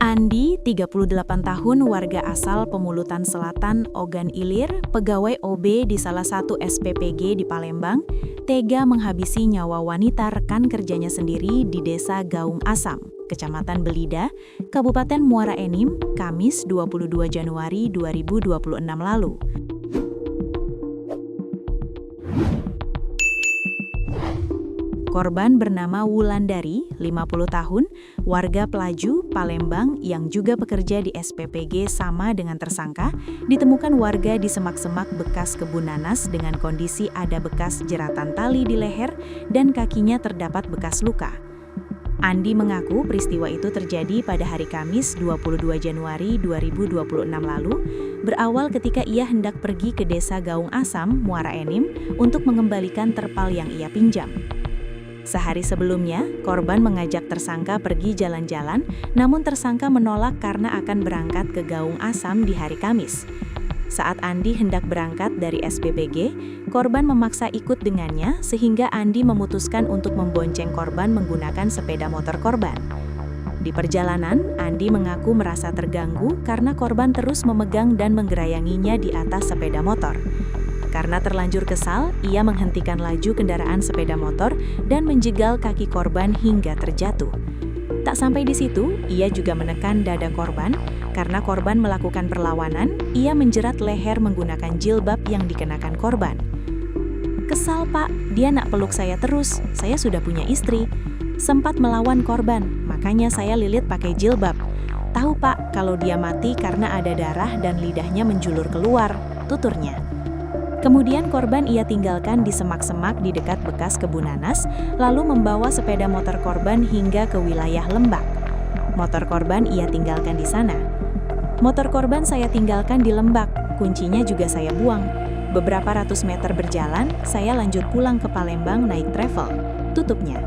Andi, 38 tahun, warga asal Pemulutan Selatan, Ogan Ilir, pegawai OB di salah satu SPPG di Palembang, tega menghabisi nyawa wanita rekan kerjanya sendiri di Desa Gaung Asam, Kecamatan Belida, Kabupaten Muara Enim, Kamis 22 Januari 2026 lalu. Korban bernama Wulandari, 50 tahun, warga Pelaju, Palembang yang juga bekerja di SPPG sama dengan tersangka, ditemukan warga di semak-semak bekas kebun nanas dengan kondisi ada bekas jeratan tali di leher dan kakinya terdapat bekas luka. Andi mengaku peristiwa itu terjadi pada hari Kamis 22 Januari 2026 lalu, berawal ketika ia hendak pergi ke Desa Gaung Asam, Muara Enim, untuk mengembalikan terpal yang ia pinjam. Sehari sebelumnya, korban mengajak tersangka pergi jalan-jalan, namun tersangka menolak karena akan berangkat ke Gaung Asam di hari Kamis. Saat Andi hendak berangkat dari SPPG, korban memaksa ikut dengannya sehingga Andi memutuskan untuk membonceng korban menggunakan sepeda motor korban. Di perjalanan, Andi mengaku merasa terganggu karena korban terus memegang dan menggerayanginya di atas sepeda motor. Karena terlanjur kesal, ia menghentikan laju kendaraan sepeda motor dan menjegal kaki korban hingga terjatuh. Tak sampai di situ, ia juga menekan dada korban. Karena korban melakukan perlawanan, ia menjerat leher menggunakan jilbab yang dikenakan korban. "Kesal, Pak, dia nak peluk saya terus, saya sudah punya istri. Sempat melawan korban, makanya saya lilit pakai jilbab. Tahu, Pak, kalau dia mati karena ada darah dan lidahnya menjulur keluar," tuturnya. Kemudian korban ia tinggalkan di semak-semak di dekat bekas kebun nanas, lalu membawa sepeda motor korban hingga ke wilayah Lembak. Motor korban ia tinggalkan di sana. "Motor korban saya tinggalkan di Lembak, kuncinya juga saya buang. Beberapa ratus meter berjalan, saya lanjut pulang ke Palembang naik travel," tutupnya.